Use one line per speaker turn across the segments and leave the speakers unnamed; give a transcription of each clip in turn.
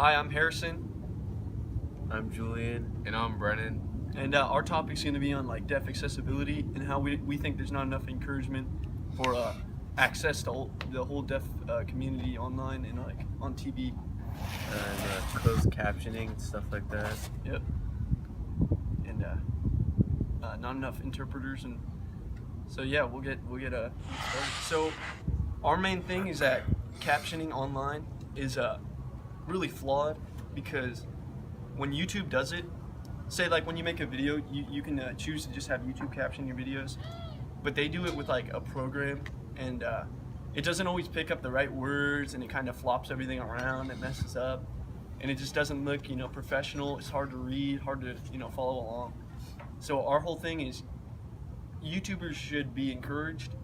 Hi, I'm Harrison,
I'm Julian.
And I'm Brennan.
and our topic's going to be on like deaf accessibility and how we think there's not enough encouragement for access to the whole deaf community online and like on TV.
And closed captioning and stuff like that.
Yep. And not enough interpreters, and so yeah, we'll get started. So our main thing is that captioning online is really flawed because when YouTube does it, say like when you make a video, you can choose to just have YouTube caption your videos, but they do it with like a program, and it doesn't always pick up the right words, and it kind of flops everything around, it messes up, and it just doesn't look professional. It's hard to read, hard to follow along. So our whole thing is YouTubers should be encouraged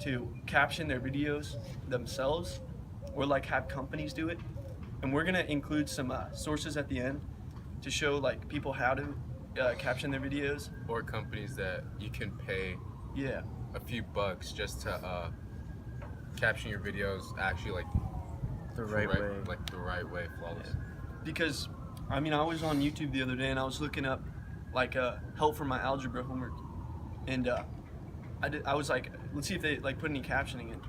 to caption their videos themselves, or like have companies do it, and we're gonna include some sources at the end to show like people how to caption their videos.
Or companies that you can pay a few bucks just to caption your videos actually like
The right way.
like the right way, flawless.
Because I was on YouTube the other day and I was looking up like help for my algebra homework, and I was like, let's see if they like put any captioning in,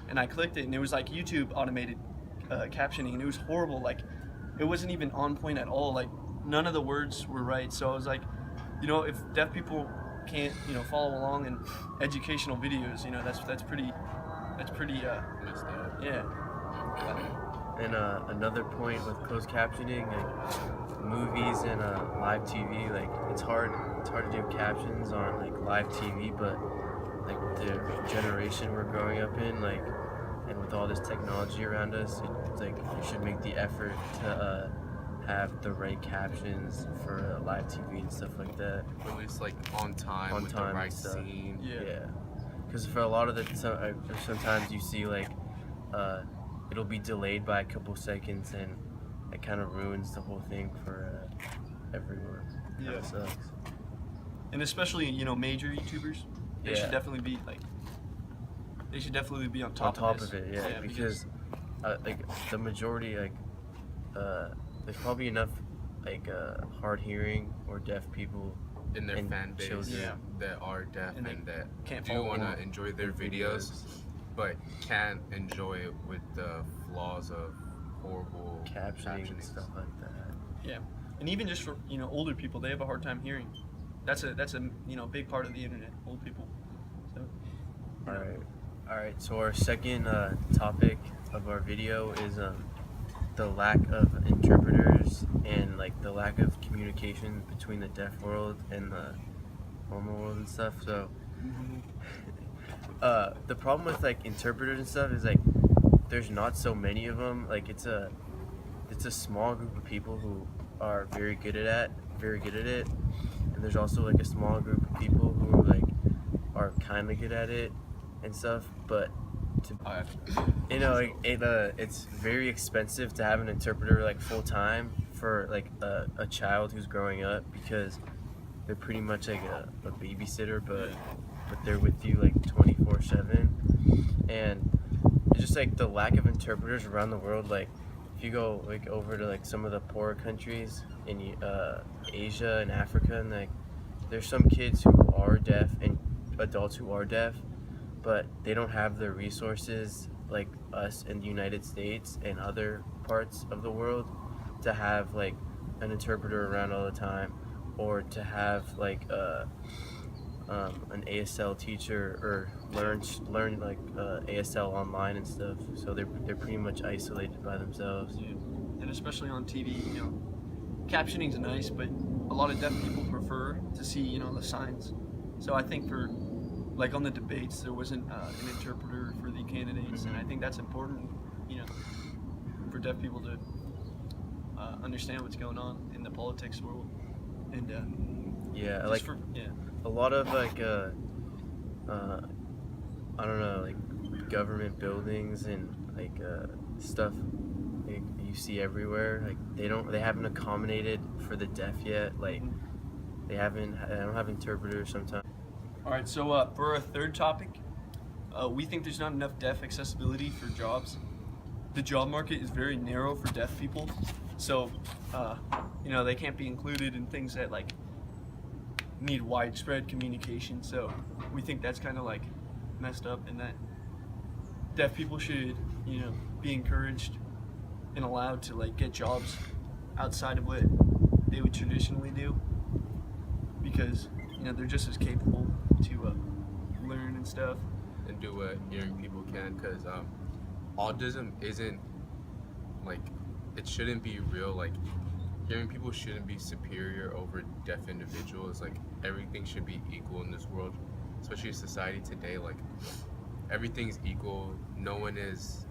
and I clicked it and it was like YouTube automated captioning, and it was horrible. Like it wasn't even on point at all. Like none of the words were right. So I was like, if deaf people can't follow along in educational videos, that's pretty
Messed up.
yeah.
And another point with closed captioning, like movies and live TV, like it's hard to do captions on like live TV, but like the generation we're growing up in, like, and with all this technology around us, it's like you should make the effort to have the right captions for live TV and stuff like that.
Or at least like on time with the
and
right
stuff.
scene.
Yeah.
Because for a lot of sometimes you see like it'll be delayed by a couple seconds, and it kind of ruins the whole thing for everyone.
Yeah.
It sucks.
And especially major YouTubers, they should definitely be like, on top
On top
of this.
of it, yeah, because like the majority, like there's probably enough like hard hearing or deaf people
In their fan base
children.
that are deaf
And they
and that
can't
do
follow
want to
along.
enjoy their videos, but can't enjoy it with the flaws of horrible
captioning and
captioning.
stuff like that.
Yeah, and even just for older people, they have a hard time hearing. That's a big part of the internet. Old people. So.
All right. So our second topic of our video is the lack of interpreters and like the lack of communication between the deaf world and the normal world and stuff. So the problem with like interpreters and stuff is like there's not so many of them. Like it's a small group of people who are very good at it, and there's also like a small group of people who like are kind of good at it and stuff, but it's very expensive to have an interpreter like full time for like a child who's growing up, because they're pretty much like a babysitter, but they're with you like 24/7, and it's just like the lack of interpreters around the world. Like if you go like over to like some of the poorer countries in Asia and Africa, and like there's some kids who are deaf and adults who are deaf, but they don't have the resources like us in the United States and other parts of the world to have like an interpreter around all the time, or to have like an ASL teacher, or learn like ASL online and stuff. So they're pretty much isolated by themselves.
Yeah. And especially on TV, captioning's nice, but a lot of deaf people prefer to see the signs. So I think for like on the debates, there wasn't an interpreter for the candidates, and I think that's important, for deaf people to understand what's going on in the politics world. And
a lot of like I don't know, like government buildings and like stuff like you see everywhere, like they haven't accommodated for the deaf yet. Like they don't have interpreters sometimes.
All right, so for our third topic, we think there's not enough deaf accessibility for jobs. the job market is very narrow for deaf people, so you know, they can't be included in things that like need widespread communication. So we think that's kind of like messed up, and that deaf people should, you know, be encouraged and allowed to like get jobs outside of what they would traditionally do, because you know they're just as capable to learn and stuff.
And do what hearing people can, because autism isn't like, it shouldn't be real. Like, hearing people shouldn't be superior over deaf individuals. Like, everything should be equal in this world, especially society today. Like, everything's equal. No one is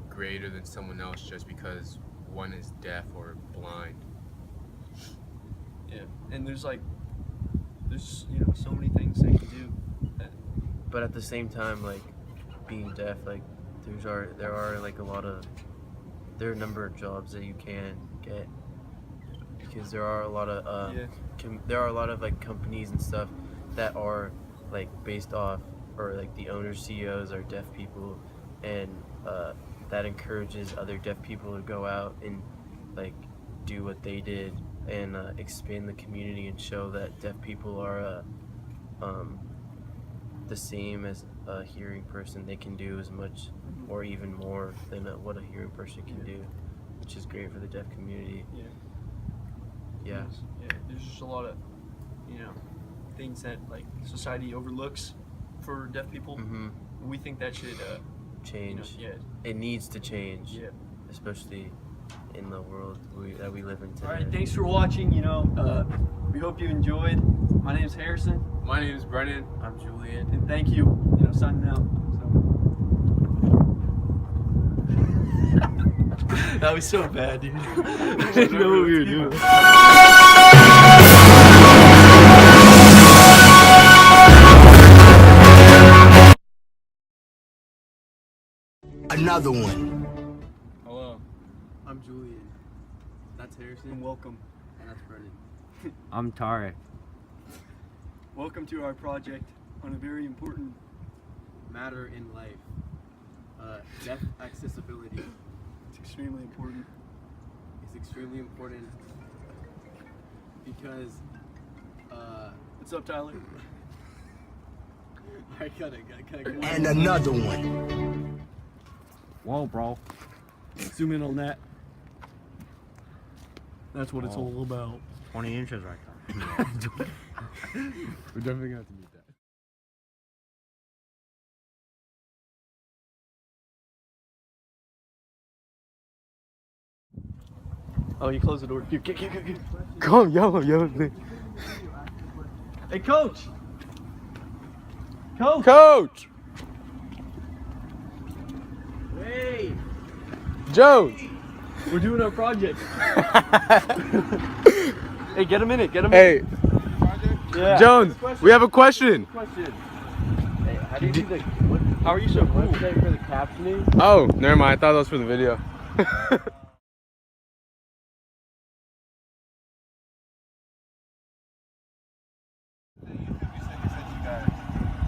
greater than someone else just because one is deaf or blind.
Yeah, and there's you know so many things they can do.
But at the same time, like being deaf, like there are like there are a number of jobs that you can get, because there are a lot of there are a lot of like companies and stuff that are like based off, or like the owners, CEOs are deaf people, and that encourages other deaf people to go out and like do what they did and expand the community and show that deaf people are the same as a hearing person. They can do as much or even more than what a hearing person can do, which is great for the deaf community. Yeah.
There's just a lot of, you know, things that like society overlooks for deaf people. We think that should
change.
You know,
It needs to change.
Yeah.
Especially in the world that we live in today.
All right, thanks for watching. You know, we hope you enjoyed. My name is Harrison.
My name is Brennan.
I'm Julian.
And thank you. You know, signing out. So. That was so bad, dude. I didn't know what we were doing.
Another one.
Hello. I'm Julian.
That's Harrison.
And welcome.
And that's Brennan. I'm Tarek.
Welcome to our project on a very important
Matter in life. Deaf accessibility.
It's extremely important.
It's extremely important because
What's up, Tyler?
I gotta go.
And another one.
Whoa, bro.
Zoom in on that. That's what it's all about.
20 inches right there.
We're definitely gonna have to meet that.
Oh, you closed the door. Here, get.
Come, yo.
Hey, Coach!
Coach!
Hey!
Jones!
We're doing our project. Hey, get a minute.
Hey,
Yeah.
Jones, we have a question.
Hey, how do you do the
How are you so cool?
website for the captioning?
Oh, never mind. I thought that was for the video.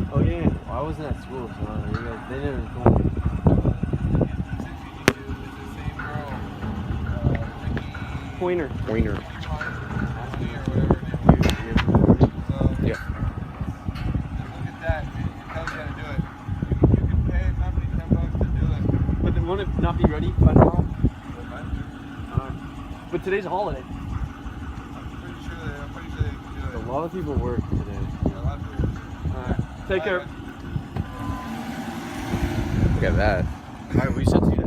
Oh, yeah.
Well, I wasn't at school, so they never told me.
Pointer.
Yeah.
Look at that, dude. It tells you how to do it. You can pay a company $10 to do it.
But then won't it not be ready by tomorrow? But today's a holiday.
I'm pretty sure they can do
A
it.
lot of people work today.
Yeah, a lot of people.
Alright. Take care.
Look at that.
Alright, we should do that.